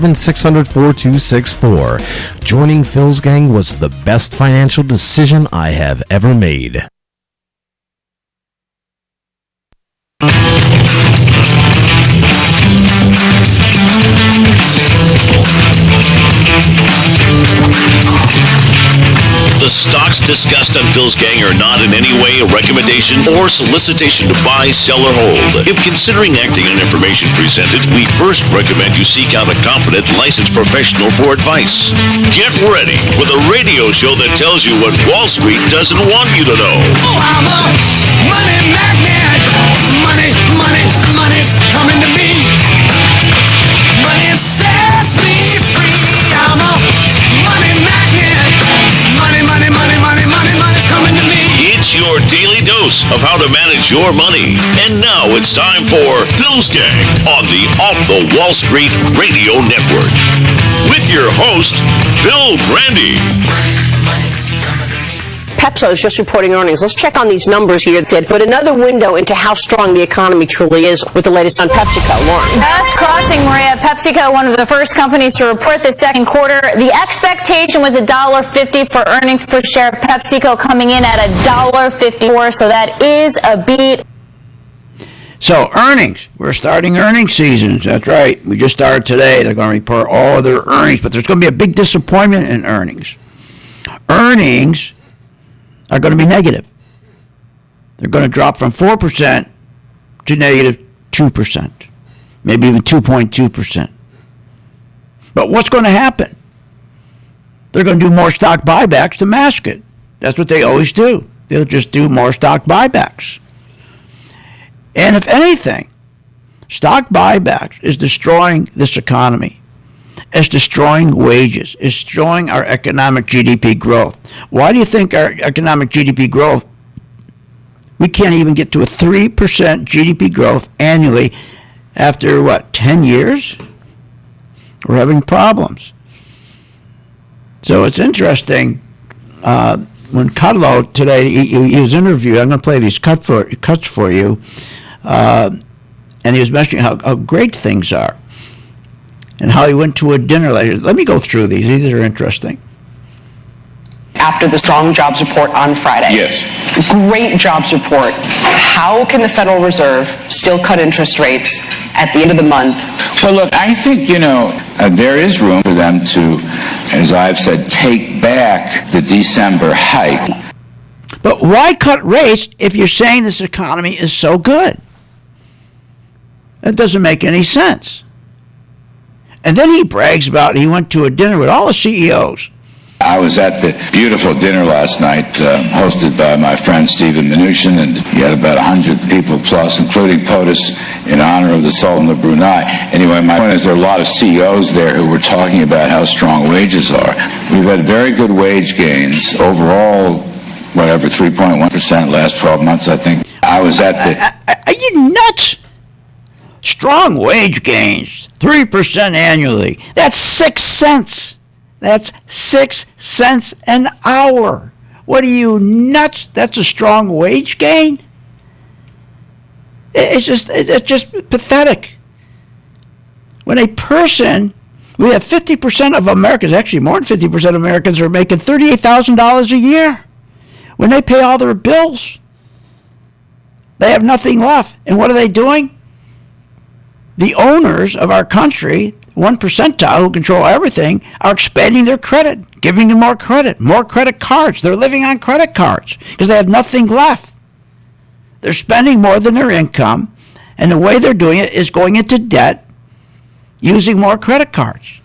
600-4264. Joining Phil's gang was the best financial decision I have ever made. The stocks discussed on Phil's Gang are not in any way a recommendation or solicitation to buy, sell, or hold. If considering acting on information presented, we first recommend you seek out a competent, licensed professional for advice. Get ready for the radio show that tells you what Wall Street doesn't want you to know. Oh, I'm a money magnet. Money's coming to me. Money sets me free. I'm a money magnet. Money's coming to me. It's your daily dose of how to manage your money. And now it's time for Phil's Gang on the Off the Wall Street Radio Network. With your host, Phil Brandy. Pepsi is just reporting earnings. Let's check on these numbers here that put another window into how strong the economy truly is with the latest on PepsiCo. Lauren. Fast crossing, Maria. PepsiCo, one of the first companies to report the second quarter. The expectation was $1.50 for earnings per share. PepsiCo coming in at $1.54, so that is a beat. So earnings, we're starting earnings seasons. That's right. We just started today. They're going to report all of their earnings, but there's going to be a big disappointment in earnings. Earnings are going to be negative. They're going to drop from 4% to negative 2%, maybe even 2.2%. But what's going to happen? They're going to do more stock buybacks to mask it. That's what they always do. They'll just do more stock buybacks. And if anything, stock buybacks is destroying this economy. It's destroying wages. It's destroying our economic GDP growth. Why do you think our economic GDP growth, we can't even get to a 3% GDP growth annually after, 10 years? We're having problems. So it's interesting. When Kudlow today, he was interviewed, I'm going to play these cuts for you, and he was mentioning how great things are. And how he went to a dinner later. Let me go through these. These are interesting. After the strong jobs report on Friday. Yes. Great jobs report. How can the Federal Reserve still cut interest rates at the end of the month? Well, look, I think, there is room for them to, as I've said, take back the December hike. But why cut rates if you're saying this economy is so good? That doesn't make any sense. And then he brags about he went to a dinner with all the CEOs. I was at the beautiful dinner last night, hosted by my friend Stephen Mnuchin, and he had about 100 people plus, including POTUS, in honor of the Sultan of Brunei. Anyway, my point is there are a lot of CEOs there who were talking about how strong wages are. We've had very good wage gains. Overall, 3.1% last 12 months, I think. I was at the... Are you nuts? Strong wage gains, 3% annually. That's 6 cents. That's 6 cents an hour. What are you, nuts? That's a strong wage gain? It's just pathetic. When a person, we have 50% of Americans, actually more than 50% of Americans are making $38,000 a year. When they pay all their bills, they have nothing left. And what are they doing? The owners of our country, 1 percentile who control everything, are expanding their credit, giving them more credit cards. They're living on credit cards because they have nothing left. They're spending more than their income, and the way they're doing it is going into debt using more credit cards.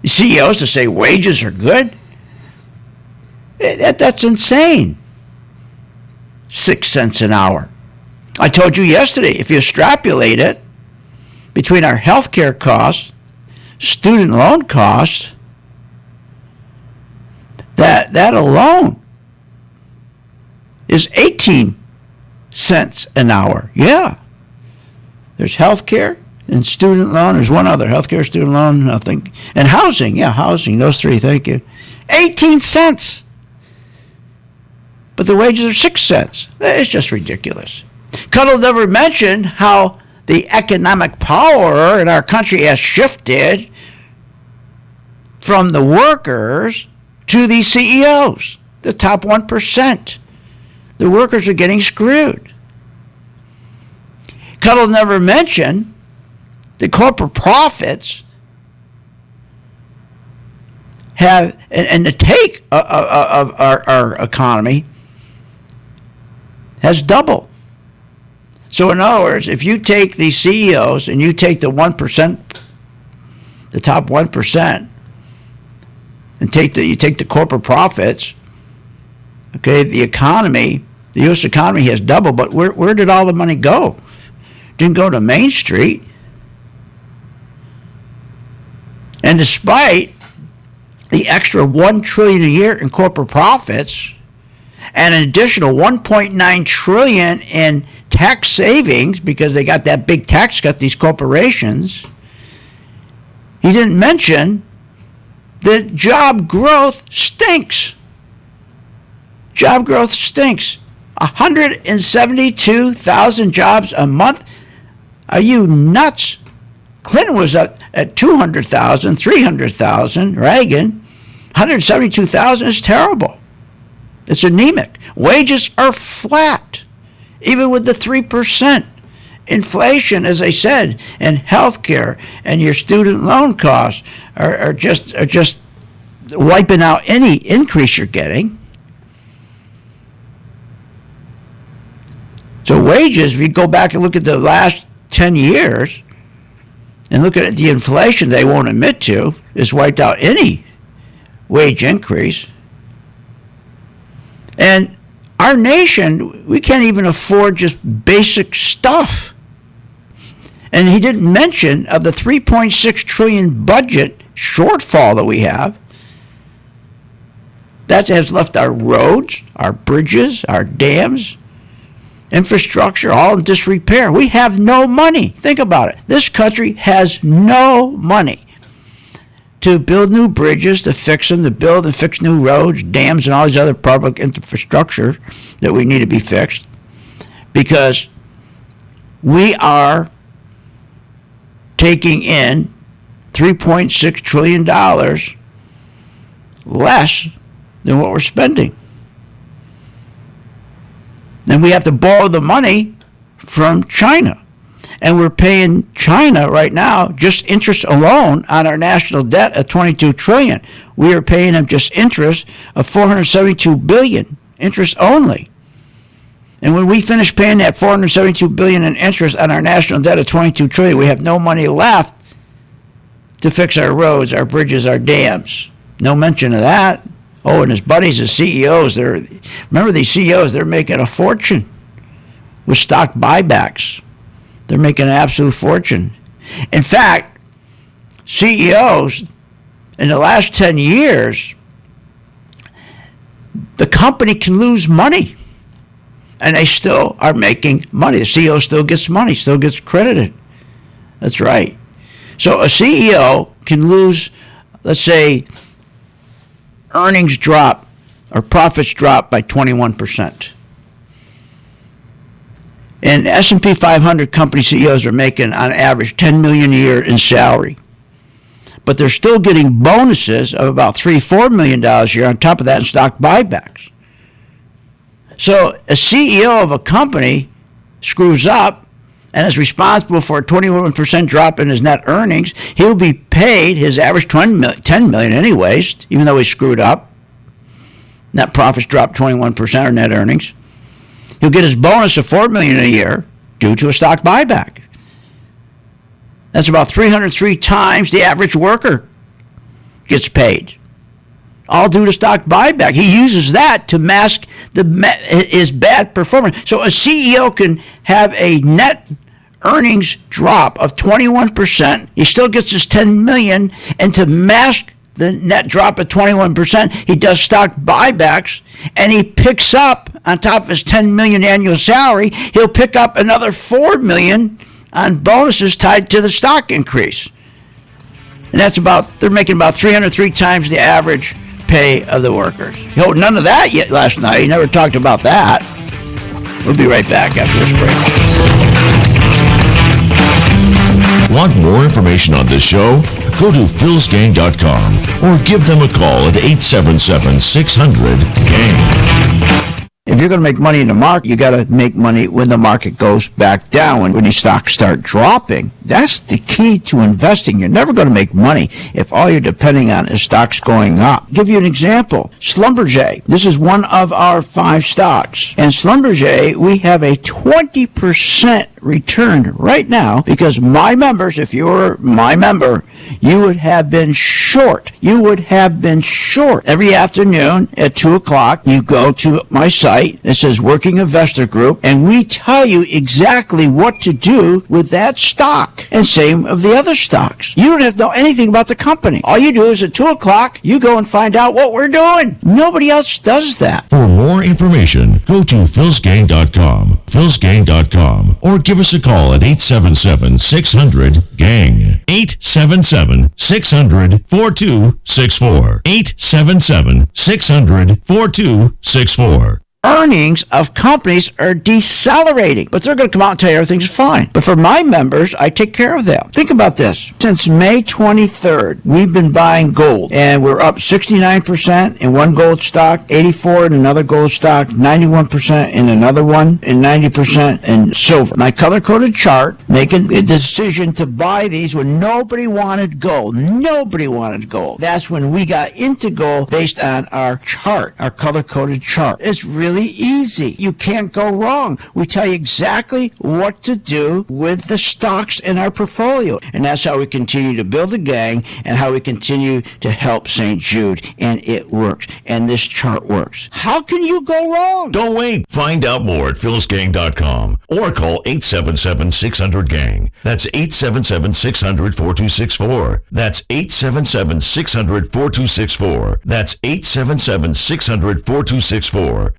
The CEOs to say wages are good? That's insane. 6 cents an hour. I told you yesterday, if you extrapolate it between our health care costs, student loan costs, that alone is 18 cents an hour. Yeah. There's health care and student loan. There's one other, health care, student loan, nothing. And housing, housing, those three, thank you. 18 cents. But the wages are 6 cents. It's just ridiculous. Cuddle never mentioned how the economic power in our country has shifted from the workers to the CEOs, the top 1%. The workers are getting screwed. Cuddle never mentioned the corporate profits have, and the take of our economy has doubled. So in other words, if you take the CEOs and you take the 1%, the top 1%, and you take the corporate profits, okay, the economy, the U.S. economy has doubled, but where did all the money go? Didn't go to Main Street. And despite the extra $1 trillion a year in corporate profits and an additional $1.9 trillion in tax savings because they got that big tax cut, these corporations, he didn't mention that job growth stinks. Job growth stinks. 172,000 jobs a month? Are you nuts? Clinton was at 200,000, 300,000. Reagan, 172,000 is terrible. It's anemic. Wages are flat, even with the 3%. Inflation, as I said, and healthcare and your student loan costs are just wiping out any increase you're getting. So wages, if you go back and look at the last 10 years and look at the inflation they won't admit to, has wiped out any wage increase. And our nation, we can't even afford just basic stuff. And he didn't mention of the $3.6 trillion budget shortfall that we have, that has left our roads, our bridges, our dams, infrastructure all in disrepair. We have no money. Think about it. This country has no money to build new bridges, to fix them, to build and fix new roads, dams, and all these other public infrastructure that we need to be fixed, because we are taking in $3.6 trillion less than what we're spending. Then we have to borrow the money from China. And we're paying China right now just interest alone on our national debt of $22 trillion. We are paying them just interest of $472 billion, interest only. And when we finish paying that $472 billion in interest on our national debt of $22 trillion, we have no money left to fix our roads, our bridges, our dams. No mention of that. Oh, and his buddies, the CEOs, remember these CEOs, they're making a fortune with stock buybacks. They're making an absolute fortune. In fact, CEOs in the last 10 years, the company can lose money, and they still are making money. The CEO still gets money, still gets credited. That's right. So a CEO can lose, let's say, earnings drop or profits drop by 21%. And S&P 500 company CEOs are making, on average, $10 million a year in salary. But they're still getting bonuses of about $4 million a year on top of that in stock buybacks. So a CEO of a company screws up and is responsible for a 21% drop in his net earnings. He'll be paid his average $10 million anyways, even though he screwed up. Net profits dropped 21% of net earnings. He'll get his bonus of $4 million a year due to a stock buyback. That's about 303 times the average worker gets paid, all due to stock buyback. He uses that to mask his bad performance. So a CEO can have a net earnings drop of 21%. He still gets his $10 million, and to mask the net drop of 21%, he does stock buybacks, and he picks up, on top of his $10 million annual salary, he'll pick up another $4 million on bonuses tied to the stock increase. And they're making about 303 times the average pay of the workers. None of that yet last night. He never talked about that. We'll be right back after this break. Want more information on this show? Go to philsgang.com or give them a call at 877-600-GANG. If you're going to make money in the market, you got to make money when the market goes back down. When these stocks start dropping, that's the key to investing. You're never going to make money if all you're depending on is stocks going up. I'll give you an example. Schlumberger. This is one of our 5 stocks. And Schlumberger, we have a 20% return right now because my members, if you were my member, you would have been short. You would have been short. Every afternoon at 2 o'clock, you go to my site. It says Working Investor Group, and we tell you exactly what to do with that stock. And same of the other stocks. You don't have to know anything about the company. All you do is at 2 o'clock, you go and find out what we're doing. Nobody else does that. For more information, go to philsgang.com, philsgang.com, or give us a call at 877-600-GANG, 877-600-4264, 877-600-4264. Earnings of companies are decelerating, but they're going to come out and tell you everything's fine. But for my members, I take care of them. Think about this. Since May 23rd, we've been buying gold, and we're up 69% in one gold stock, 84% in another gold stock, 91% in another one, and 90% in silver. My color-coded chart, making a decision to buy these when nobody wanted gold. Nobody wanted gold. That's when we got into gold based on our chart, our color-coded chart. It's really easy. You can't go wrong. We tell you exactly what to do with the stocks in our portfolio. And that's how we continue to build a gang and how we continue to help St. Jude. And it works. And this chart works. How can you go wrong? Don't wait. Find out more at philsgang.com or call 877-600-GANG. That's 877-600-4264. That's 877-600-4264. That's 877-600-4264.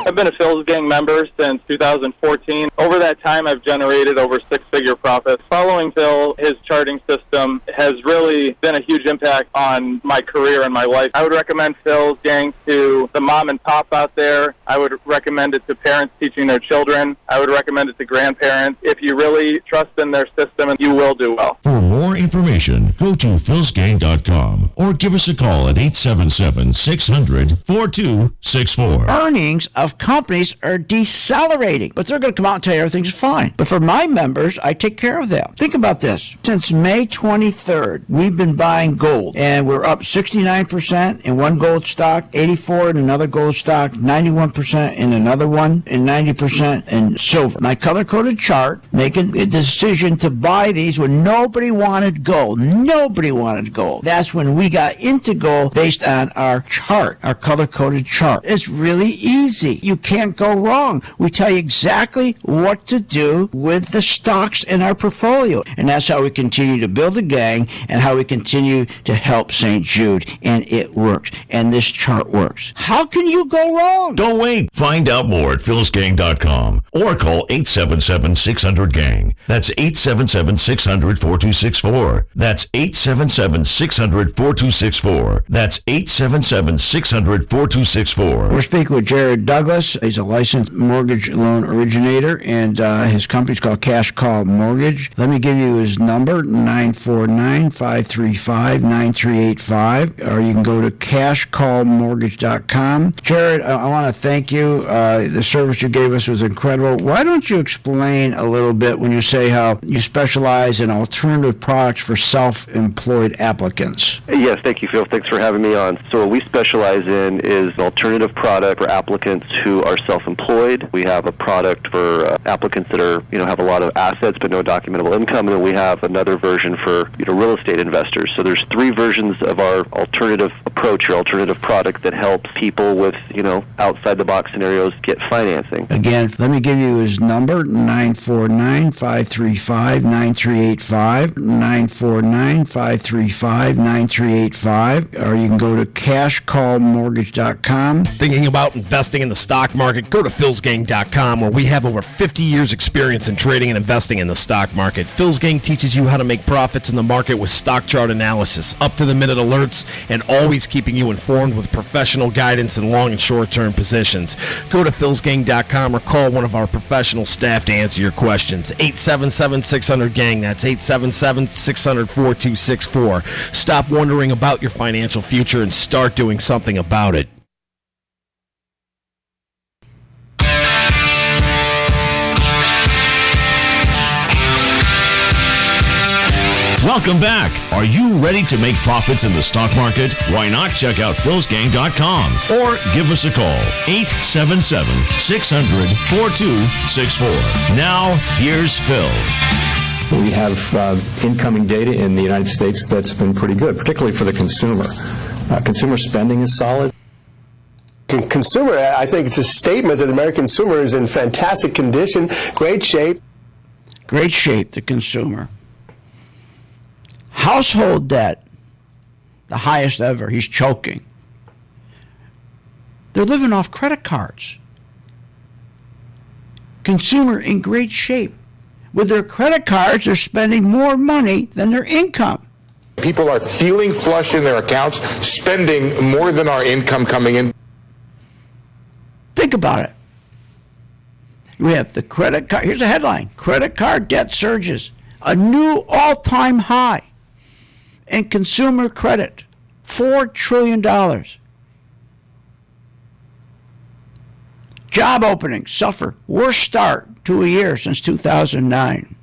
I've been a Phil's Gang member since 2014. Over that time, I've generated over 6-figure profits. Following Phil, his charting system has really been a huge impact on my career and my life. I would recommend Phil's Gang to the mom and pop out there. I would recommend it to parents teaching their children. I would recommend it to grandparents. If you really trust in their system, you will do well. For more information, go to philsgang.com or give us a call at 877-600-4264. Earnings of companies are decelerating, but they're going to come out and tell you everything's fine. But for my members, I take care of them. Think about this. Since May 23rd, we've been buying gold, and we're up 69% in one gold stock, 84% in another gold stock, 91% in another one, and 90% in silver. My color-coded chart, making a decision to buy these when nobody wanted gold. Nobody wanted gold. That's when we got into gold based on our chart, our color-coded chart. It's really easy. You can't go wrong. We tell you exactly what to do with the stocks in our portfolio. And that's how we continue to build a gang and how we continue to help St. Jude. And it works. And this chart works. How can you go wrong? Don't wait. Find out more at philsgang.com or call 877-600-GANG. That's 877-600-4264. That's 877-600-4264. That's 877-600-4264. We're speaking with Jared Douglas. He's a licensed mortgage loan originator, and his company's called Cash Call Mortgage. Let me give you his number, 949-535-9385, or you can go to cashcallmortgage.com. Jared, I want to thank you. The service you gave us was incredible. Why don't you explain a little bit when you say how you specialize in alternative products for self-employed applicants? Yes, thank you, Phil. Thanks for having me on. So what we specialize in is an alternative product for applicants who are self-employed. We have a product for applicants that are, have a lot of assets but no documentable income, and then we have another version for, real estate investors. So there's 3 versions of our alternative approach, or alternative product that helps people with, outside-the-box scenarios get financing. Again, let me give you his number, 949-535-9385, 949-535-9385, or you can go to cashcallmortgage.com. Thinking about investing in the stock market? Go to philsgang.com, where we have over 50 years experience in trading and investing in the stock market. Phil's Gang teaches you how to make profits in the market with stock chart analysis, up-to-the-minute alerts, and always keeping you informed with professional guidance in long and short-term positions. Go to philsgang.com or call one of our professional staff to answer your questions. 877-600-GANG. That's 877-600-4264. Stop wondering about your financial future and start doing something about it. Welcome back. Are you ready to make profits in the stock market? Why not check out philsgang.com or give us a call, 877-600-4264. Now, here's Phil. We have incoming data in the United States that's been pretty good, particularly for the consumer. Consumer spending is solid. Consumer, I think it's a statement that the American consumer is in fantastic condition, great shape. Great shape, the consumer. Household debt, the highest ever. He's choking. They're living off credit cards. Consumer in great shape. With their credit cards, they're spending more money than their income. People are feeling flush in their accounts, spending more than our income coming in. Think about it. We have the credit card. Here's a headline. Credit card debt surges. A new all-time high in consumer credit. $4 trillion. Job openings suffer worst start to a year since 2009.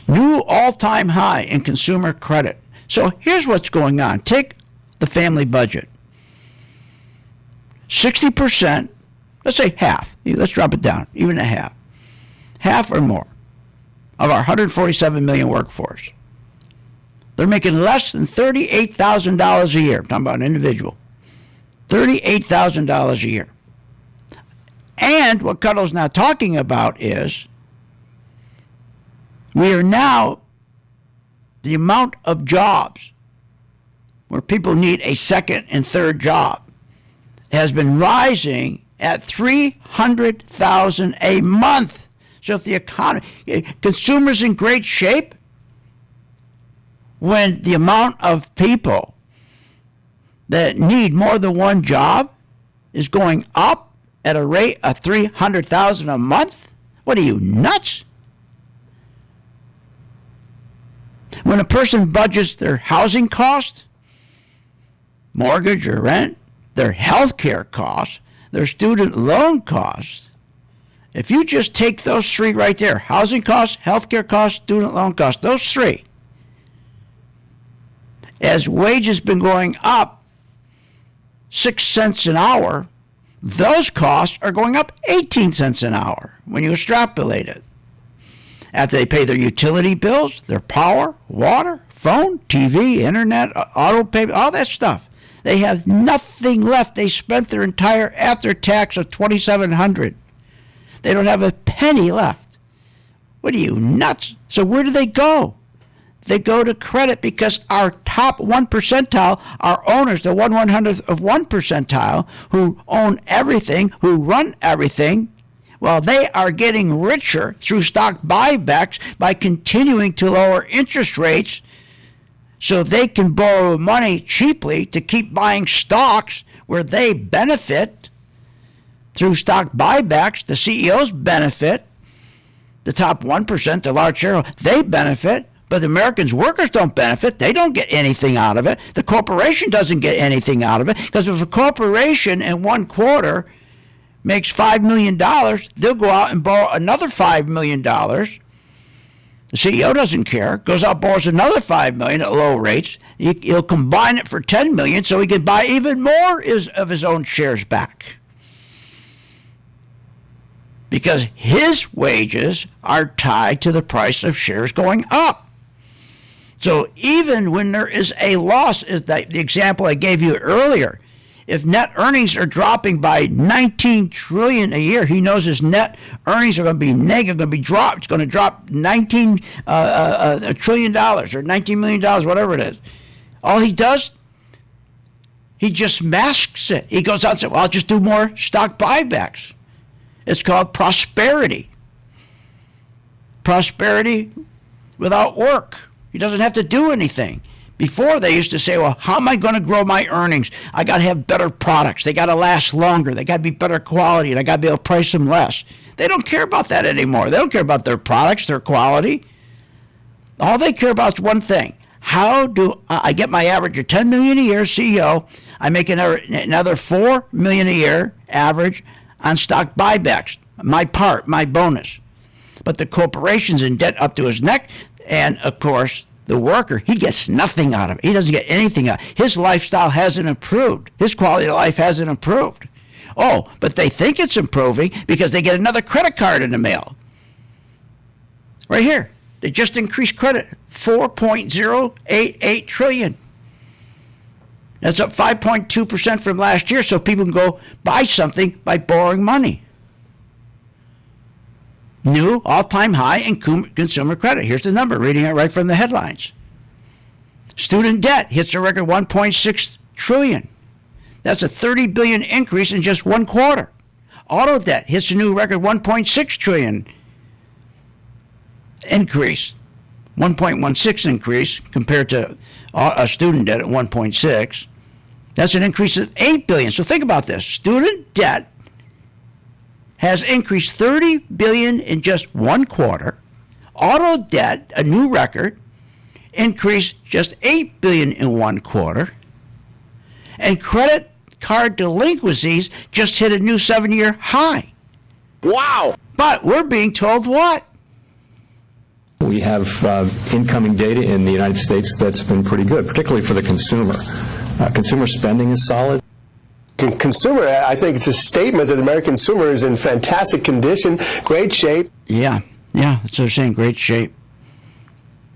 New all-time high in consumer credit. So here's what's going on. Take the family budget. 60%, let's say half. Let's drop it down, even a half. Half or more of our 147 million workforce. They're making less than $38,000 a year. I'm talking about an individual. $38,000 a year. And what Cuddle's now talking about is we are now, the amount of jobs where people need a second and third job has been rising at 300,000 a month. So if the economy, consumers in great shape, when the amount of people that need more than one job is going up at a rate of 300,000 a month? What are you, nuts? When a person budgets their housing costs, mortgage or rent, their health care costs, their student loan costs, if you just take those three right there, housing costs, health care costs, student loan costs, those three, as wages been going up 6 cents an hour, those costs are going up 18 cents an hour when you extrapolate it. After they pay their utility bills, their power, water, phone, TV, internet, auto payment, all that stuff, they have nothing left. They spent their entire after-tax of $2,700. They don't have a penny left. What are you, nuts? So where do they go? They go to credit because our top 1 percentile, our owners, the 1/100th of 1 percentile, who own everything, who run everything, well, they are getting richer through stock buybacks by continuing to lower interest rates so they can borrow money cheaply to keep buying stocks where they benefit through stock buybacks. The CEOs benefit. The top 1%, the large shareholders, they benefit. But the Americans' workers don't benefit. They don't get anything out of it. The corporation doesn't get anything out of it. Because if a corporation in 1 quarter makes $5 million, they'll go out and borrow another $5 million. The CEO doesn't care. Goes out, borrows another $5 million at low rates. He'll combine it for $10 million so he can buy even more of his own shares back. Because his wages are tied to the price of shares going up. So even when there is a loss, is that the example I gave you earlier, If net earnings are dropping by $19 trillion a year, he knows his net earnings are going to be negative, going to be dropped. It's going to drop $19 trillion or $19 million, whatever it is. All he does, he just masks it. He goes out and says, well, I'll just do more stock buybacks. It's called prosperity. Prosperity without work. He doesn't have to do anything. Before, they used to say, well, how am I going to grow my earnings? I got to have better products. They got to last longer. They got to be better quality, and I got to be able to price them less. They don't care about that anymore. They don't care about their products, their quality. All they care about is one thing. How do I get my average of $10 million a year CEO? I make another $4 million a year average on stock buybacks. My part, my bonus. But the corporation's in debt up to his neck, and of course, the worker, he gets nothing out of it. He doesn't get anything out. His lifestyle hasn't improved. His quality of life hasn't improved. Oh, but they think it's improving because they get another credit card in the mail. Right here. They just increased credit, $4.088 trillion. That's up 5.2% from last year, so people can go buy something by borrowing money. New all-time high in consumer credit. Here's the number, reading it right from the headlines. Student debt hits a record $1.6 trillion. That's a $30 billion increase in just one quarter. Auto debt hits a new record $1.6 trillion increase. 1.16 increase compared to a student debt at 1.6. That's an increase of $8 billion. So think about this. Student debt has increased $30 billion in just one quarter. Auto debt, a new record, increased just $8 billion in one quarter. And credit card delinquencies just hit a new 7-year high. Wow! But we're being told what? We have incoming data in the United States that's been pretty good, particularly for the consumer. Consumer spending is solid. Consumer, I think it's a statement that the American consumer is in fantastic condition, great shape. Yeah, that's what they're saying, great shape.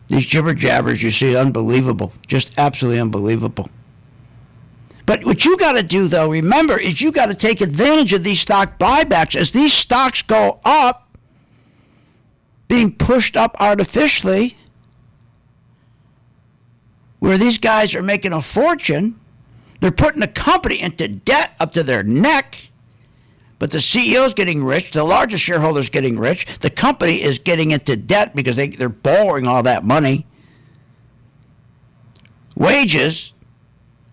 These jibber jabbers, you see, unbelievable, just absolutely unbelievable. But what you got to do, though, remember, is you got to take advantage of these stock buybacks. As these stocks go up, being pushed up artificially, where these guys are making a fortune, they're putting the company into debt up to their neck, but the CEO's getting rich, the largest shareholder's getting rich, the company is getting into debt because they're borrowing all that money. Wages,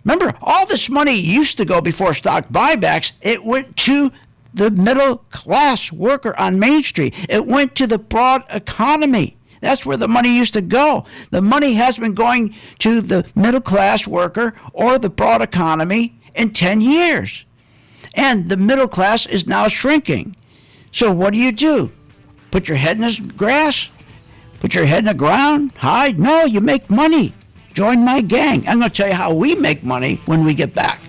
remember, all this money used to go before stock buybacks, it went to the middle class worker on Main Street. It went to the broad economy. That's where the money used to go. The money has been going to the middle class worker or the broad economy in 10 years. And the middle class is now shrinking. So what do? Put your head in the grass? Put your head in the ground? Hide? No, you make money. Join my gang. I'm going to tell you how we make money when we get back.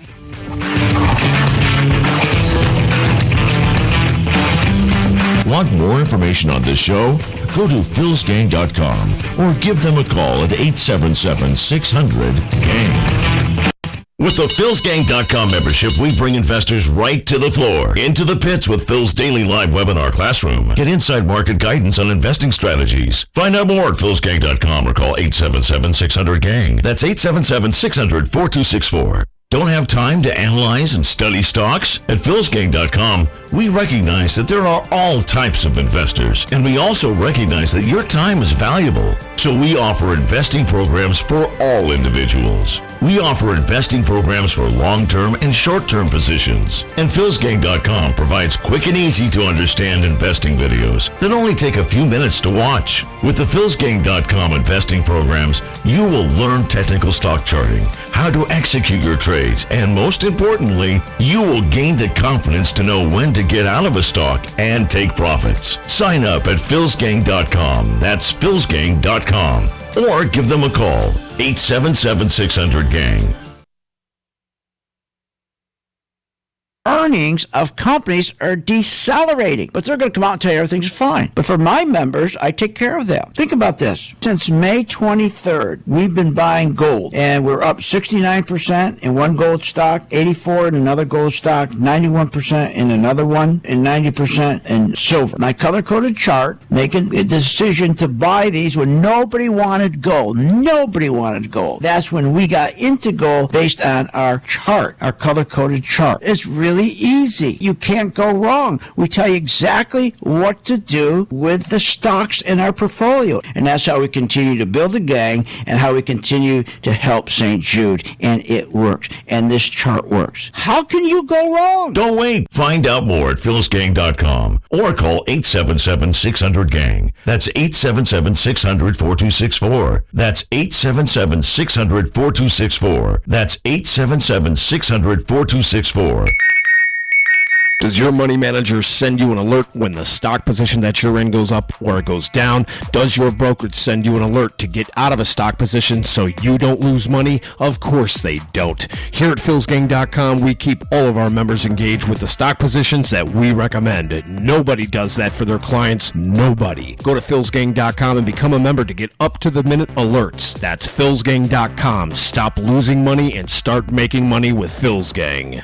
Want more information on this show? Go to philsgang.com or give them a call at 877-600-GANG. With the philsgang.com membership, we bring investors right to the floor, into the pits with Phil's daily live webinar classroom. Get inside market guidance on investing strategies. Find out more at philsgang.com or call 877-600-GANG. That's 877-600-4264. Don't have time to analyze and study stocks? At philsgang.com, we recognize that there are all types of investors, and we also recognize that your time is valuable. So we offer investing programs for all individuals. We offer investing programs for long-term and short-term positions. And philsgang.com provides quick and easy to understand investing videos that only take a few minutes to watch. With the philsgang.com investing programs, you will learn technical stock charting, how to execute your trades, and most importantly, you will gain the confidence to know when to get out of a stock and take profits. Sign up at philsgang.com. That's philsgang.com. Or give them a call, 877-600-GANG. earnings of companies are decelerating, but they're going to come out and tell you everything's fine. But for my members, I take care of them. Think about this. Since May 23rd, we've been buying gold, and we're up 69% in one gold stock, 84% in another gold stock, 91% in another one, and 90% in silver. My color-coded chart, making a decision to buy these when nobody wanted gold. Nobody wanted gold. That's when we got into gold based on our chart, our color-coded chart. It's really easy. You can't go wrong. We tell you exactly what to do with the stocks in our portfolio. And that's how we continue to build a gang and how we continue to help St. Jude. And it works. And this chart works. How can you go wrong? Don't wait. Find out more at philsgang.com or call 877-600-GANG. That's 877-600-4264. That's 877-600-4264. That's 877-600-4264. Does your money manager send you an alert when the stock position that you're in goes up or it goes down? Does your brokerage send you an alert to get out of a stock position so you don't lose money? Of course they don't. Here at philsgang.com, we keep all of our members engaged with the stock positions that we recommend. Nobody does that for their clients. Nobody. Go to philsgang.com and become a member to get up-to-the-minute alerts. That's philsgang.com. Stop losing money and start making money with Phil's Gang.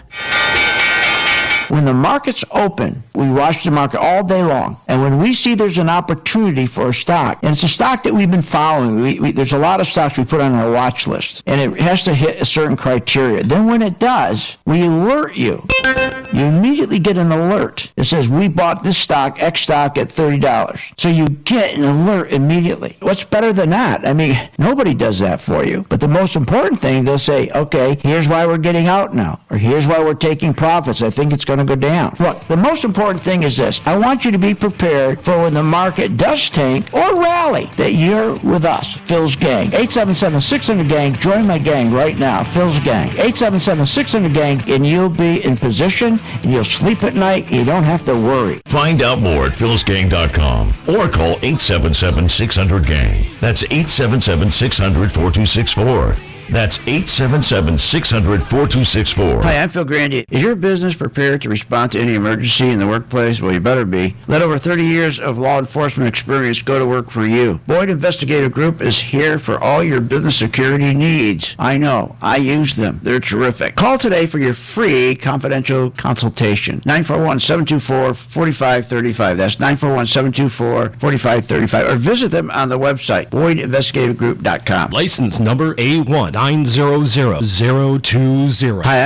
When the market's open, we watch the market all day long. And when we see there's an opportunity for a stock, and it's a stock that we've been following, there's a lot of stocks we put on our watch list, and it has to hit a certain criteria. Then when it does, we alert you. You immediately get an alert. It says, we bought this stock, X stock, at $30. So you get an alert immediately. What's better than that? I mean, nobody does that for you. But the most important thing, they'll say, okay, here's why we're getting out now, or here's why we're taking profits. I think it's going to go down. Look, the most important thing is this. I want you to be prepared for when the market does tank or rally, that you're with us, Phil's Gang. 877-600-GANG. Join my gang right now, Phil's Gang. 877-600-GANG, and you'll be in position, and you'll sleep at night, and you don't have to worry. Find out more at philsgang.com or call 877-600-GANG. That's 877-600-4264. That's 877-600-4264. Hi, I'm Phil Grandy. Is your business prepared to respond to any emergency in the workplace? Well, you better be. Let over 30 years of law enforcement experience go to work for you. Boyd Investigative Group is here for all your business security needs. I know. I use them. They're terrific. Call today for your free confidential consultation. 941-724-4535. That's 941-724-4535. Or visit them on the website, BoydInvestigativeGroup.com. License number A1900020. Hi,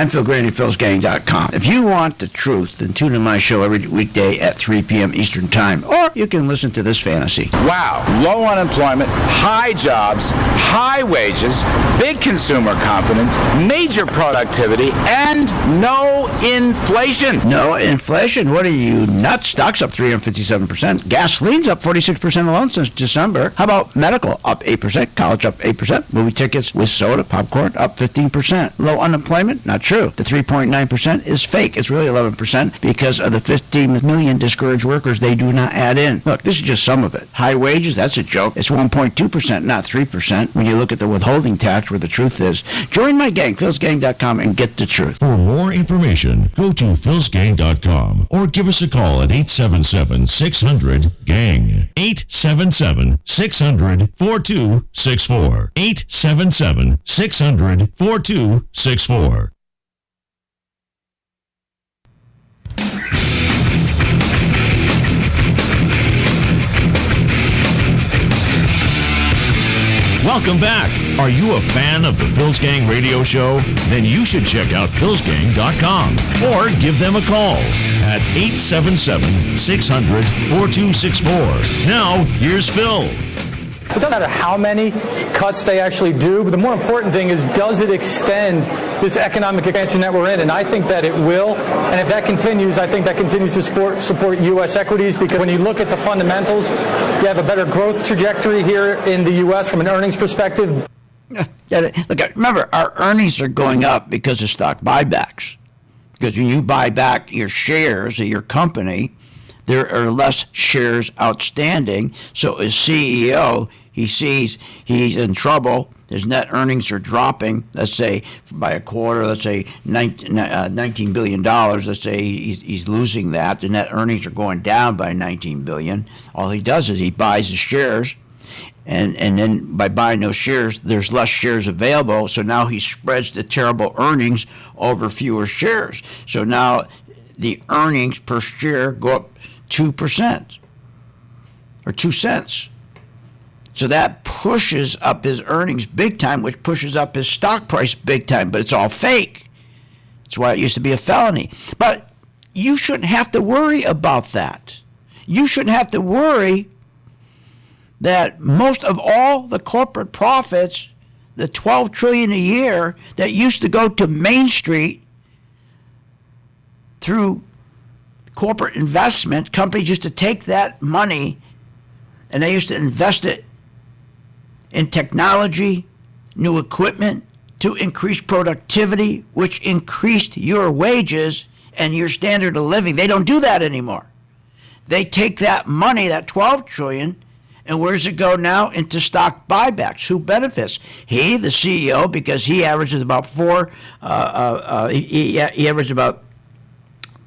I'm Phil Grandy, philsgang.com. If you want the truth, then tune in my show every weekday at 3 p.m. Eastern Time, or you can listen to this fantasy. Wow, low unemployment, high jobs, high wages, big consumer confidence, major productivity, and no inflation. No inflation? What are you, nuts? Stocks up 357%. Gasoline's up 46% alone since December. How about medical? Up 8%. College up 8%. Movie tickets with soda, popcorn, up 15%. Low unemployment? Not true. The 3.9% is fake. It's really 11% because of the 15 million discouraged workers they do not add in. Look, this is just some of it. High wages? That's a joke. It's 1.2%, not 3%. When you look at the withholding tax, where the truth is. Join my gang, philsgang.com, and get the truth. For more information, go to philsgang.com or give us a call at 877-600-GANG. 877-600-4264. 877-600-4264. Welcome back. Are you a fan of the Phil's Gang radio show? Then you should check out philsgang.com or give them a call at 877-600-4264. Now, here's Phil. It doesn't matter how many cuts they actually do, but the more important thing is, does it extend this economic expansion that we're in? And I think that it will. And if that continues, I think that continues to support U.S. equities, because when you look at the fundamentals, you have a better growth trajectory here in the U.S. from an earnings perspective. Look, remember, our earnings are going up because of stock buybacks. Because when you buy back your shares of your company, there are less shares outstanding. So as CEO, he sees he's in trouble. His net earnings are dropping, let's say, by a quarter, let's say $19 billion. Let's say he's losing that. The net earnings are going down by $19 billion. All he does is he buys the shares, and then by buying those shares, there's less shares available. So now he spreads the terrible earnings over fewer shares. So now the earnings per share go up 2% or 2 cents. So that pushes up his earnings big time, which pushes up his stock price big time, but it's all fake. That's why it used to be a felony. But you shouldn't have to worry about that. You shouldn't have to worry that most of all the corporate profits, the $12 trillion a year that used to go to Main Street through corporate investment, companies used to take that money and they used to invest it in technology, new equipment to increase productivity, which increased your wages and your standard of living. They don't do that anymore. They take that money, that $12 trillion, and where does it go now? Into stock buybacks. Who benefits? He, the CEO, because he averages about he averages about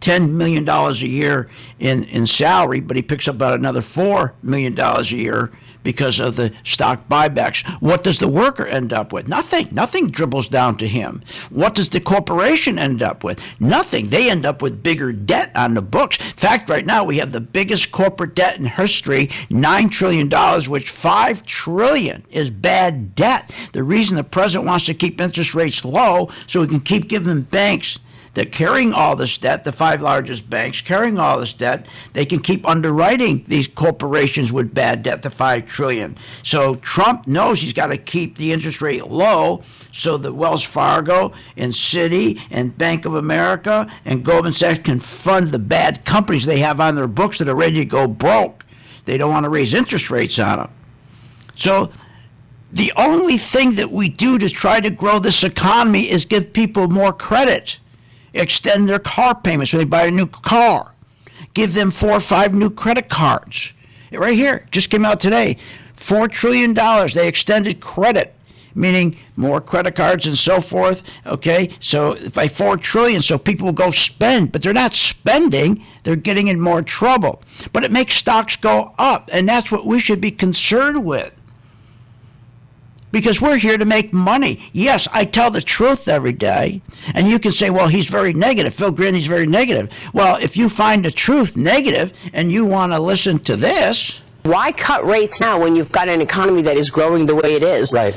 $10 million a year in salary, but he picks up about another $4 million a year because of the stock buybacks. What does the worker end up with? Nothing. Nothing dribbles down to him. What does the corporation end up with? Nothing. They end up with bigger debt on the books. In fact, right now we have the biggest corporate debt in history, $9 trillion, which $5 trillion is bad debt. The reason the president wants to keep interest rates low so he can keep giving banks that carrying all this debt, the 5 largest banks carrying all this debt, they can keep underwriting these corporations with bad debt to $5 trillion. So Trump knows he's got to keep the interest rate low so that Wells Fargo and Citi and Bank of America and Goldman Sachs can fund the bad companies they have on their books that are ready to go broke. They don't want to raise interest rates on them. So the only thing that we do to try to grow this economy is give people more credit. Extend their car payments when they buy a new car. Give them 4 or 5 new credit cards. Right here, just came out today. $4 trillion. They extended credit, meaning more credit cards and so forth. Okay, so by $4 trillion, so people will go spend, but they're not spending. They're getting in more trouble. But it makes stocks go up, and that's what we should be concerned with. Because we're here to make money. Yes, I tell the truth every day. And you can say, well, he's very negative. Phil Grandy's very negative. Well, if you find the truth negative and you want to listen to this. Why cut rates now when you've got an economy that is growing the way it is? Right.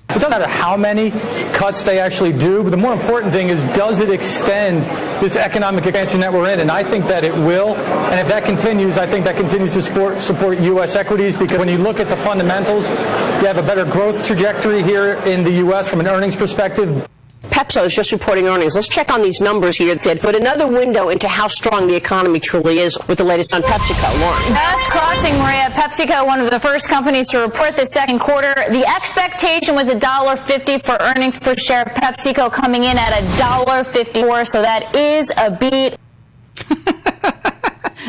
It doesn't matter how many cuts they actually do, but the more important thing is, does it extend this economic expansion that we're in? And I think that it will. And if that continues, I think that continues to support U.S. equities, because when you look at the fundamentals, you have a better growth trajectory here in the U.S. from an earnings perspective. Pepsi is just reporting earnings. Let's check on these numbers here that put another window into how strong the economy truly is with the latest on PepsiCo. Lauren. That's crossing, Maria. PepsiCo, one of the first companies to report the second quarter. The expectation was $1.50 for earnings per share. PepsiCo coming in at $1.54, so that is a beat.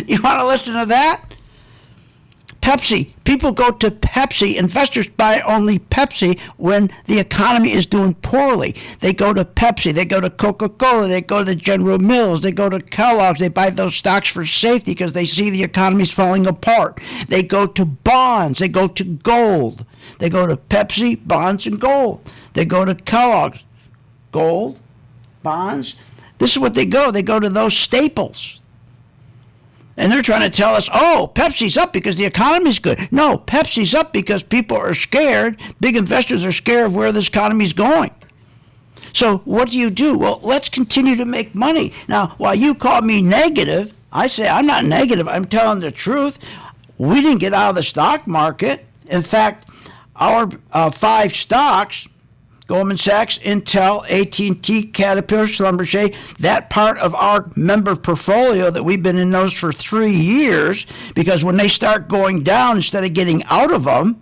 You want to listen to that? Pepsi. People go to Pepsi. Investors buy only Pepsi when the economy is doing poorly. They go to Pepsi. They go to Coca-Cola. They go to General Mills. They go to Kellogg's. They buy those stocks for safety because they see the economy's falling apart. They go to bonds. They go to gold. They go to Pepsi, bonds, and gold. They go to Kellogg's. Gold, bonds. This is what they go. They go to those staples. And they're trying to tell us, oh, Pepsi's up because the economy's good. No, Pepsi's up because people are scared. Big investors are scared of where this economy's going. So what do? Well, let's continue to make money. Now, while you call me negative, I say I'm not negative. I'm telling the truth. We didn't get out of the stock market. In fact, our 5 stocks, Goldman Sachs, Intel, AT&T, Caterpillar, Schlumberger, that part of our member portfolio that we've been in those for 3 years, because when they start going down, instead of getting out of them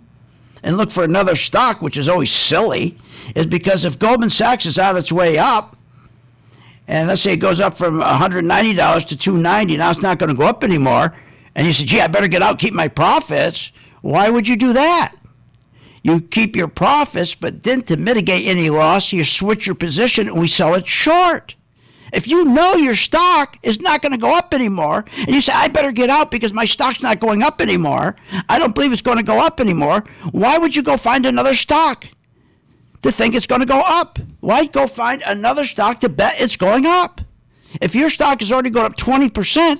and look for another stock, which is always silly, is because if Goldman Sachs is on its way up and let's say it goes up from $190 to $290, now it's not going to go up anymore, and you say, gee, I better get out, keep my profits. Why would you do that? You keep your profits, but then to mitigate any loss, you switch your position and we sell it short. If you know your stock is not going to go up anymore, and you say, I better get out because my stock's not going up anymore, I don't believe it's going to go up anymore, why would you go find another stock to think it's going to go up? Why go find another stock to bet it's going up? If your stock is already going up 20%,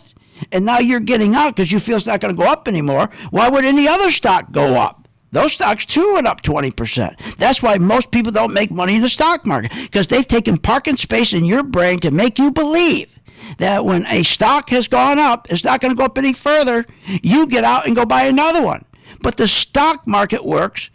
and now you're getting out because you feel it's not going to go up anymore, why would any other stock go up? Those stocks, too, went up 20%. That's why most people don't make money in the stock market, because they've taken parking space in your brain to make you believe that when a stock has gone up, it's not going to go up any further. You get out and go buy another one. But the stock market works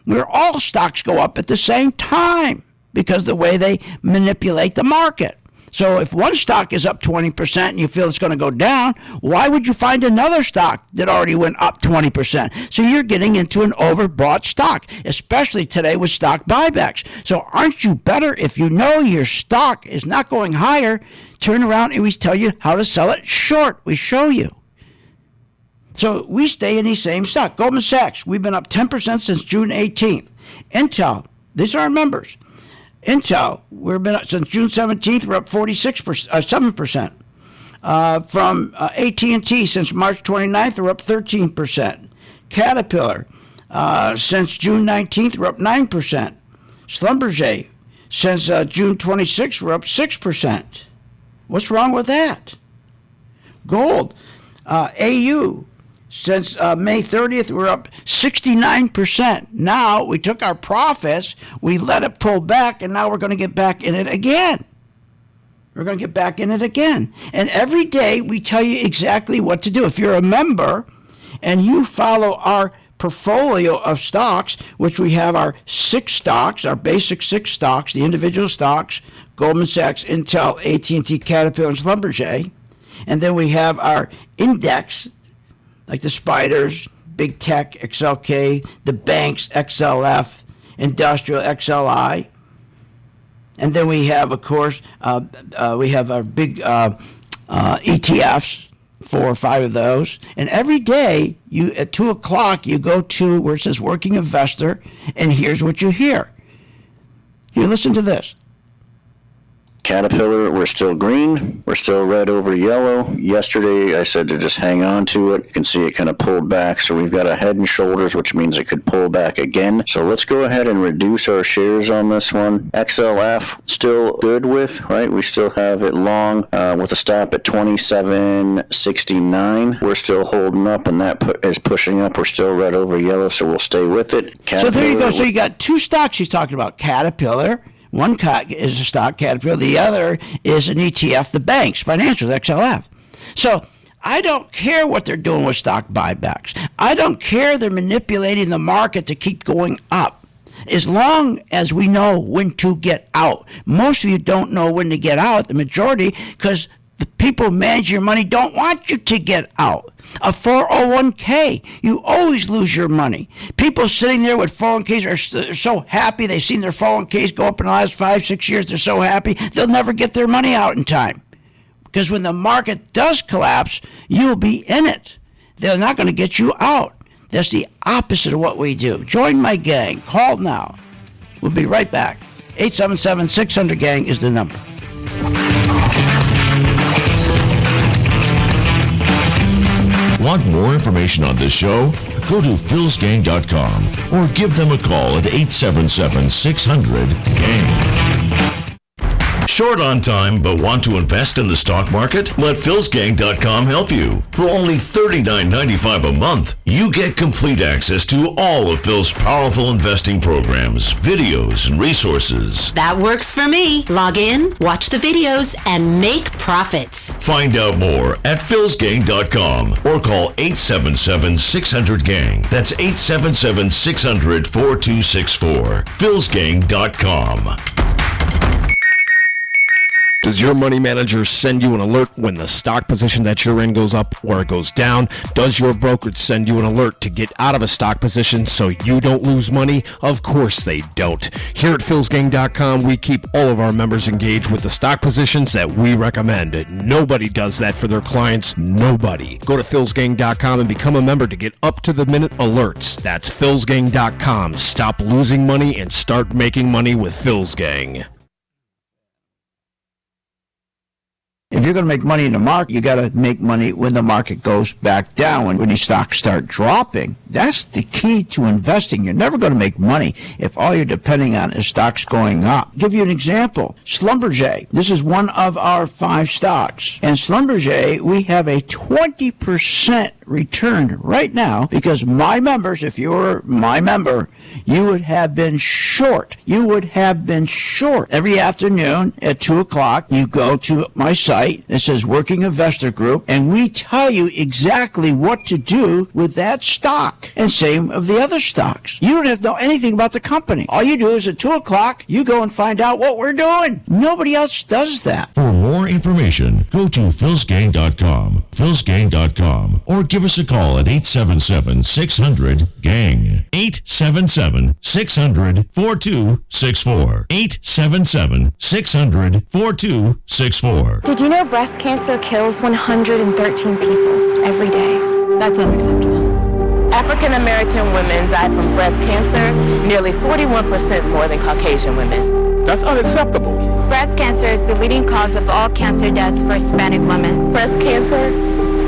where all stocks go up at the same time because of the way they manipulate the market. So if one stock is up 20% and you feel it's going to go down, why would you find another stock that already went up 20%? So you're getting into an overbought stock, especially today with stock buybacks. So aren't you better if you know your stock is not going higher, turn around and we tell you how to sell it short. We show you. So we stay in the same stock. Goldman Sachs, we've been up 10% since June 18th. Intel, these are our members. Intel, we've been up since June 17th. We're up 7%. From AT&T since March 29th, we're up 13%. Caterpillar, since June 19th, we're up 9%. Schlumberger, since June 26th, we're up 6%. What's wrong with that? Gold, AU. Since May 30th, we're up 69%. Now, we took our profits, we let it pull back, and now we're going to get back in it again. We're going to get back in it again. And every day, we tell you exactly what to do. If you're a member and you follow our portfolio of stocks, which we have our 6 stocks, our basic 6 stocks, the individual stocks, Goldman Sachs, Intel, AT&T, Caterpillar, and Schlumberger, and then we have our index, like the Spiders, Big Tech, XLK, the banks, XLF, Industrial, XLI. And then we have, of course, we have our big ETFs, 4 or 5 of those. And every day, you at 2 o'clock, you go to where it says Working Investor, and here's what you hear. You listen to this. Caterpillar, we're still green. We're still red over yellow. Yesterday, I said to just hang on to it. You can see it kind of pulled back. So we've got a head and shoulders, which means it could pull back again. So let's go ahead and reduce our shares on this one. XLF, still good with, right? We still have it long with a stop at 27.69. We're still holding up, and that is pushing up. We're still red over yellow, so we'll stay with it. So there you go. So you got 2 stocks he's talking about. Caterpillar. One is a stock, Caterpillar. The other is an ETF, the banks, financials, XLF. So I don't care what they're doing with stock buybacks. I don't care they're manipulating the market to keep going up. As long as we know when to get out. Most of you don't know when to get out, the majority, because the people who manage your money don't want you to get out. A 401k, you always lose your money. People sitting there with 401ks are so happy. They've seen their 401ks go up in the last 5-6 years. They're so happy. They'll never get their money out in time. Because when the market does collapse, you'll be in it. They're not going to get you out. That's the opposite of what we do. Join my gang. Call now. We'll be right back. 877-600-GANG is the number. Want more information on this show? Go to philsgang.com or give them a call at 877-600-GANG. Short on time but want to invest in the stock market? Let philsgang.com help you. For only $39.95 a month, you get complete access to all of Phil's powerful investing programs, videos, and resources. That works for me. Log in, watch the videos, and make profits. Find out more at philsgang.com or call 877-600-GANG. That's 877-600-4264. philsgang.com. Does your money manager send you an alert when the stock position that you're in goes up or it goes down? Does your brokerage send you an alert to get out of a stock position so you don't lose money? Of course they don't. Here at philsgang.com, we keep all of our members engaged with the stock positions that we recommend. Nobody does that for their clients. Nobody. Go to philsgang.com and become a member to get up-to-the-minute alerts. That's philsgang.com. Stop losing money and start making money with Phil's Gang. If you're going to make money in the market, you got to make money when the market goes back down. When these stocks start dropping, that's the key to investing. You're never going to make money if all you're depending on is stocks going up. I'll give you an example. Schlumberger. This is one of our 5 stocks. And Schlumberger, we have a 20% return right now because my members, if you were my member, you would have been short. You would have been short. Every afternoon at 2 o'clock, you go to my site. It says Working Investor Group, and we tell you exactly what to do with that stock. And same of the other stocks. You don't have to know anything about the company. All you do is at 2 o'clock, you go and find out what we're doing. Nobody else does that. For more information, go to philsgang.com, philsgang.com, or give us a call at 877-600-GANG, 877-600-4264, 877-600-4264. Did you know breast cancer kills 113 people every day? That's unacceptable. African American women die from breast cancer nearly 41% more than Caucasian women. That's unacceptable. Breast cancer is the leading cause of all cancer deaths for Hispanic women. Breast cancer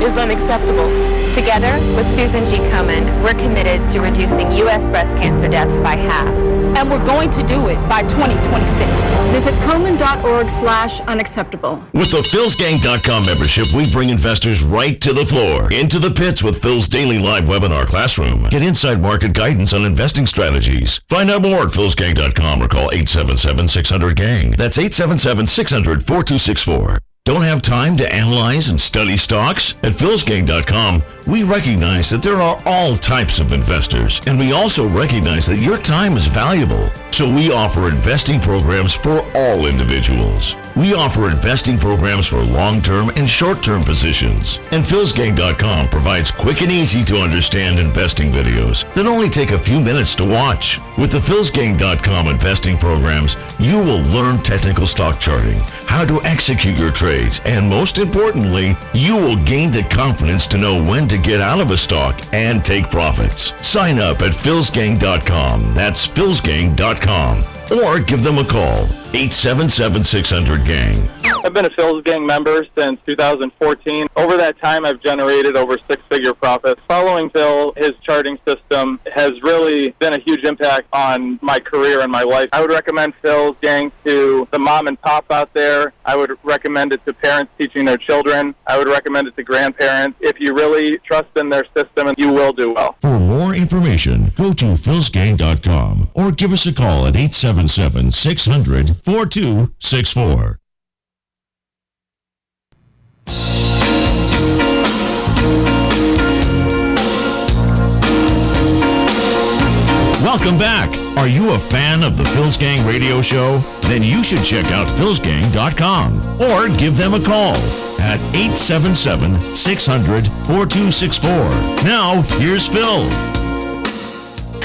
is unacceptable. Together with Susan G. Komen, we're committed to reducing U.S. breast cancer deaths by half. And we're going to do it by 2026. Visit Komen.org/unacceptable. With the philsgang.com membership, we bring investors right to the floor, into the pits with Phil's daily live webinar classroom. Get inside market guidance on investing strategies. Find out more at philsgang.com or call 877-600-GANG. That's 877-600-4264. Don't have time to analyze and study stocks? At philsgang.com, we recognize that there are all types of investors, and we also recognize that your time is valuable. So we offer investing programs for all individuals. We offer investing programs for long-term and short-term positions. And philsgang.com provides quick and easy to understand investing videos that only take a few minutes to watch. With the philsgang.com investing programs, you will learn technical stock charting, how to execute your trades, and most importantly, you will gain the confidence to know when to get out of a stock and take profits. Sign up at philsgang.com. That's philsgang.com. Or give them a call, 877-600-GANG. I've been a Phil's Gang member since 2014. Over that time, I've generated over 6-figure profits. Following Phil, his charting system has really been a huge impact on my career and my life. I would recommend Phil's Gang to the mom and pop out there. I would recommend it to parents teaching their children. I would recommend it to grandparents. If you really trust in their system, you will do well. For more information, go to philsgang.com or give us a call at 877-600-4264. Welcome back. Are you a fan of the Phil's Gang radio show? Then you should check out philsgang.com or give them a call at 877-600-4264. Now, here's Phil.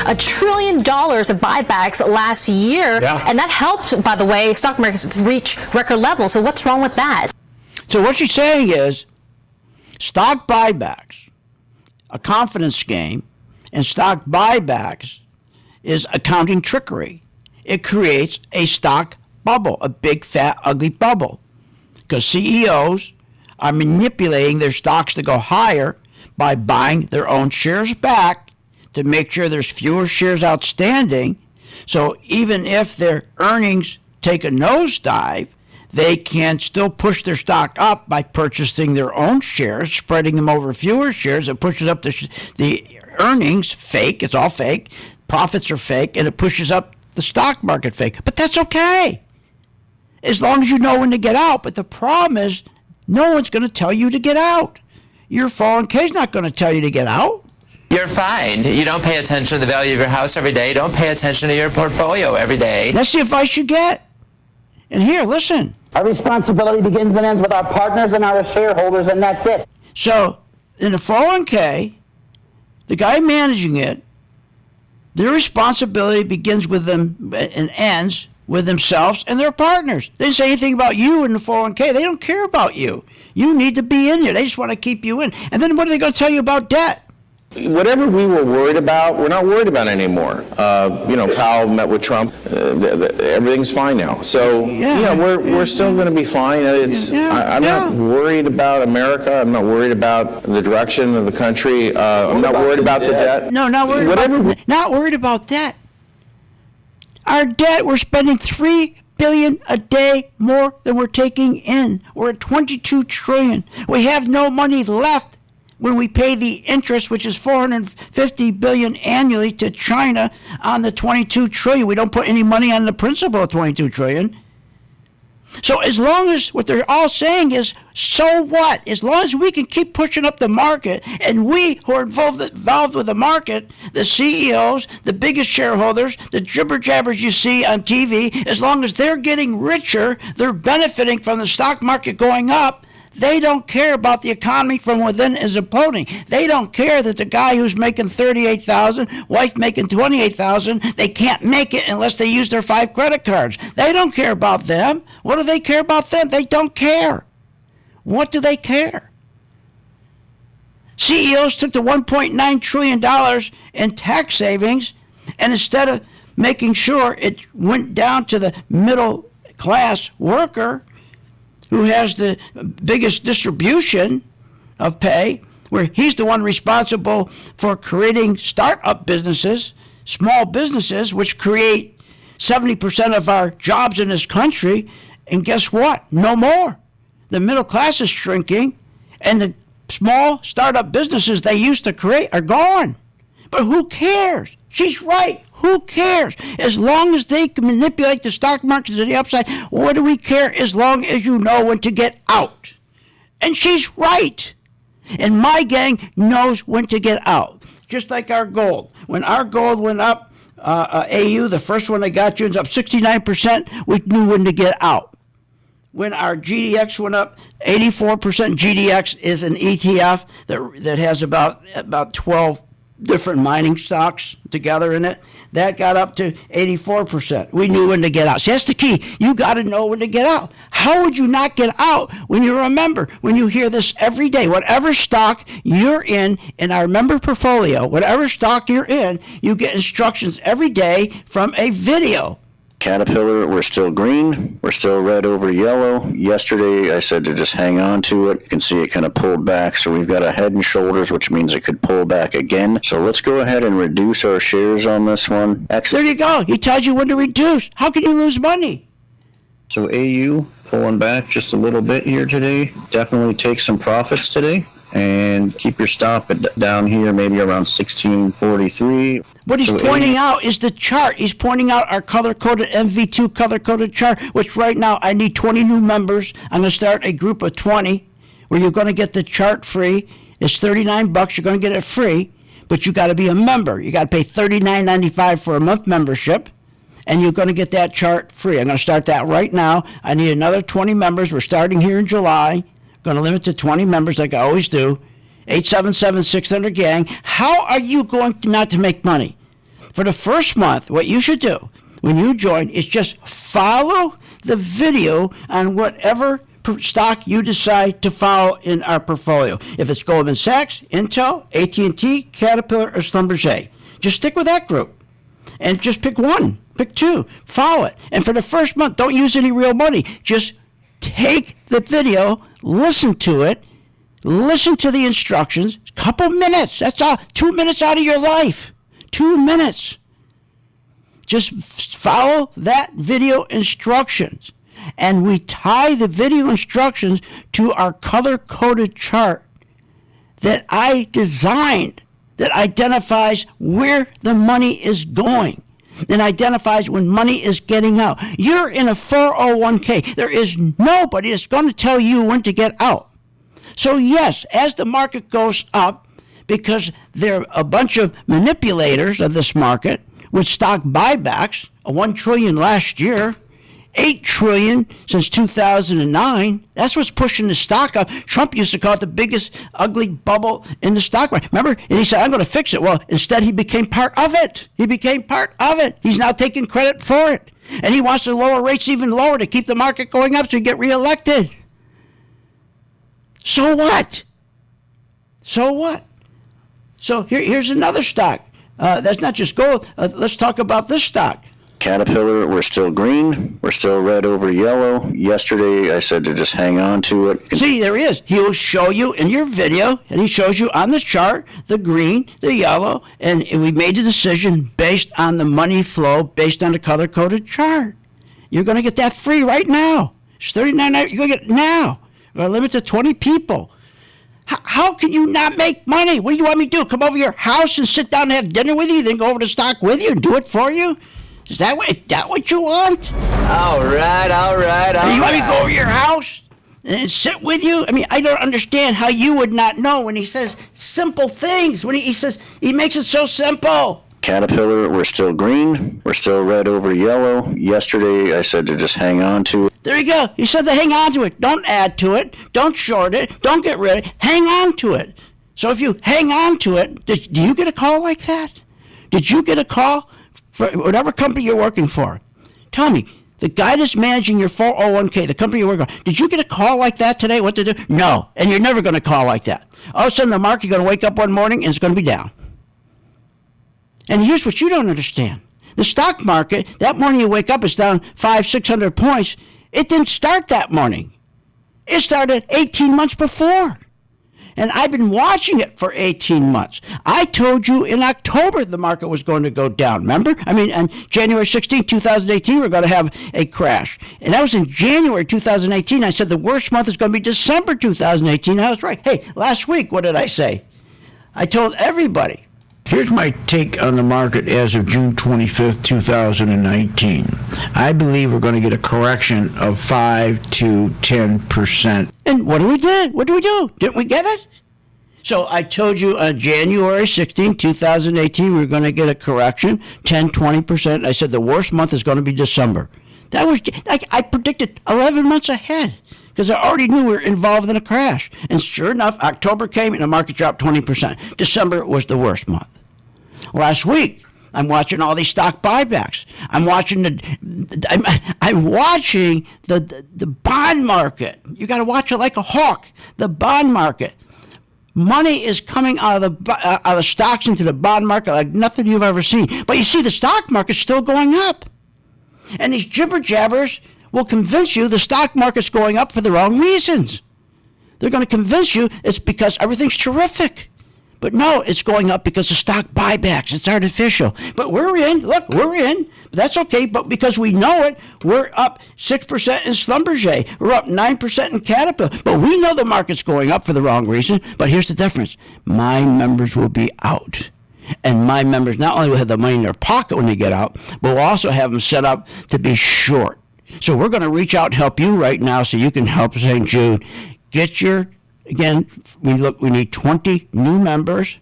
$1 trillion of buybacks last year, and that helped, by the way, stock markets reach record levels. So what's wrong with that? So what she's saying is stock buybacks, a confidence game, and stock buybacks is accounting trickery. It creates a stock bubble, a big, fat, ugly bubble, because CEOs are manipulating their stocks to go higher by buying their own shares back to make sure there's fewer shares outstanding. So even if their earnings take a nosedive, they can still push their stock up by purchasing their own shares, spreading them over fewer shares. It pushes up the earnings, fake, it's all fake. Profits are fake, and it pushes up the stock market fake. But that's okay, as long as you know when to get out. But the problem is, no one's going to tell you to get out. Your 401k is not going to tell you to get out. You're fine. You don't pay attention to the value of your house every day. You don't pay attention to your portfolio every day. That's the advice you get. And here, listen, Our responsibility begins and ends with our partners and our shareholders, and that's it. So, in a 401k, the guy managing it, their responsibility begins with them and ends with themselves and their partners. They didn't say anything about you in the 401k. They don't care about you. You need to be in there. They just want to keep you in. And then what are they going to tell you about debt? Whatever we were worried about, we're not worried about anymore. Powell met with Trump. Everything's fine now. So, we're still going to be fine. I'm not worried about America. I'm not worried about the direction of the country. I'm not worried about the debt. No, not worried about debt. Our debt, we're spending $3 billion a day more than we're taking in. We're at $22 trillion. We have no money left when we pay the interest, which is $450 billion annually to China on the $22 trillion. We don't put any money on the principal of $22 trillion. So as long as what they're all saying is, so what? As long as we can keep pushing up the market, and we who are involved with the market, the CEOs, the biggest shareholders, the jibber jabbers you see on TV, as long as they're getting richer, they're benefiting from the stock market going up. They don't care about the economy from within is imploding. They don't care that the guy who's making $38,000, wife making $28,000, they can't make it unless they use their 5 credit cards. They don't care about them. What do they care about them? They don't care. What do they care? CEOs took the $1.9 trillion in tax savings, and instead of making sure it went down to the middle class worker, who has the biggest distribution of pay, where he's the one responsible for creating startup businesses, small businesses, which create 70% of our jobs in this country. And guess what? No more. The middle class is shrinking, and the small startup businesses they used to create are gone. But who cares? She's right. Who cares? As long as they can manipulate the stock market to the upside, what do we care as long as you know when to get out? And she's right. And my gang knows when to get out. Just like our gold. When our gold went up, AU, the first one that got you, is up 69%, we knew when to get out. When our GDX went up 84%, GDX is an ETF that has about 12 different mining stocks together in it. That got up to 84%. We knew when to get out. See, that's the key. You got to know when to get out. How would you not get out when you're a member? When you hear this every day, whatever stock you're in our member portfolio, whatever stock you're in, you get instructions every day from a video. Caterpillar, we're still green. We're still red over yellow. Yesterday, I said to just hang on to it. You can see it kind of pulled back. So we've got a head and shoulders, which means it could pull back again. So let's go ahead and reduce our shares on this one. There you go. He tells you when to reduce. How can you lose money? So AU pulling back just a little bit here today. Definitely take some profits today. And keep your stop down here, maybe around 1643. What he's pointing out is the chart. He's pointing out our color-coded MV2 color-coded chart, which right now I need 20 new members. I'm going to start a group of 20 where you're going to get the chart free. It's $39. You're going to get it free, but you got to be a member. You got to pay $39.95 for a month membership, and you're going to get that chart free. I'm going to start that right now. I need another 20 members. We're starting here in July. Going to limit to 20 members like I always do. 877-600-GANG. How are you going to not to make money? For the first month, what you should do when you join is just follow the video on whatever stock you decide to follow in our portfolio. If it's Goldman Sachs, Intel, AT&T, Caterpillar, or Schlumberger. Just stick with that group. And just pick one, pick two, follow it. And for the first month, don't use any real money. Just take the video, listen to it, listen to the instructions, a couple minutes, that's all, 2 minutes out of your life, 2 minutes. Just follow that video instructions. And we tie the video instructions to our color-coded chart that I designed that identifies where the money is going. And identifies when money is getting out. You're in a 401k. There is nobody that's going to tell you when to get out. So yes, as the market goes up, because there are a bunch of manipulators of this market with stock buybacks, $1 trillion last year $8 trillion since 2009. That's what's pushing the stock up. Trump used to call it the biggest ugly bubble in the stock market. Remember? And he said, I'm going to fix it. Well, instead he became part of it. He's now taking credit for it. And he wants to lower rates even lower to keep the market going up so he get reelected. So what? So here's another stock. That's not just gold. Let's talk about this stock. Caterpillar, we're still green. We're still red over yellow. Yesterday, I said to just hang on to it. See, there he is. He'll show you in your video, and he shows you on the chart, the green, the yellow, and we made a decision based on the money flow, based on the color-coded chart. You're going to get that free right now. It's $39. You're going to get it now. We're going to limit to 20 people. How can you not make money? What do you want me to do? Come over your house and sit down and have dinner with you, then go over to stock with you and do it for you? Is that what you want? All right. You want me to go over your house and sit with you? I mean, I don't understand how you would not know when he says simple things. When he says, he makes it so simple. Caterpillar, we're still green. We're still red over yellow. Yesterday, I said to just hang on to it. There you go. He said to hang on to it. Don't add to it. Don't short it. Don't get rid of it. Hang on to it. So if you hang on to it, do you get a call like that? Did you get a call for whatever company you're working for? Tell me, the guy that's managing your 401k, the company you're working for, did you get a call like that today? What to do? No. And you're never going to call like that. All of a sudden, the market's going to wake up one morning and it's going to be down. And here's what you don't understand. The stock market, that morning you wake up, it's down 500-600 points. It didn't start that morning. It started 18 months before. And I've been watching it for 18 months. I told you in October the market was going to go down, remember? I mean, on January 16, 2018, we're going to have a crash. And that was in January 2018. I said the worst month is going to be December 2018. I was right. Hey, last week, what did I say? I told everybody. Here's my take on the market as of June 25th, 2019. I believe we're going to get a correction of 5 to 10%. And what do we do? Didn't we get it? So I told you on January 16, 2018, we're going to get a correction, 10-20%. I said the worst month is going to be December. That was like I predicted 11 months ahead because I already knew we were involved in a crash. And sure enough, October came and the market dropped 20%. December was the worst month. Last week, I'm watching all these stock buybacks. I'm watching the bond market. You got to watch it like a hawk. The bond market. Money is coming out of the stocks into the bond market like nothing you've ever seen. But you see, the stock market's still going up. And these jibber jabbers will convince you the stock market's going up for the wrong reasons. They're going to convince you it's because everything's terrific. But no, it's going up because of stock buybacks. It's artificial. But we're in. Look, we're in. But that's okay. But because we know it, we're up 6% in Schlumberger. We're up 9% in Caterpillar. But we know the market's going up for the wrong reason. But here's the difference. My members will be out. And my members not only will have the money in their pocket when they get out, but we'll also have them set up to be short. So we're going to reach out and help you right now so you can help St. Jude. Again, we need 20 new members.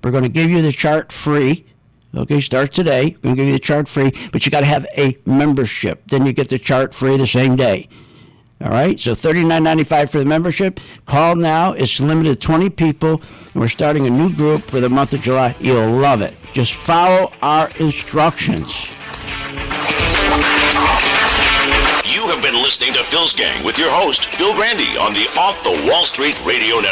We're going to give you the chart free. Okay, start today. We're going to give you the chart free, but you got to have a membership. Then you get the chart free the same day. All right, so $39.95 for the membership. Call now. It's limited to 20 people. And we're starting a new group for the month of July. You'll love it. Just follow our instructions. You have been listening to Phil's Gang with your host, Phil Grandy, on the Off the Wall Street Radio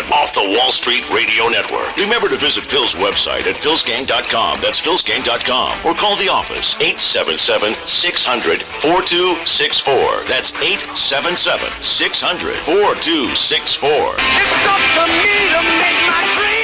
Network. Remember to visit Phil's website at philsgang.com. That's philsgang.com. Or call the office, 877-600-4264. That's 877-600-4264. It's up to me to make my dream.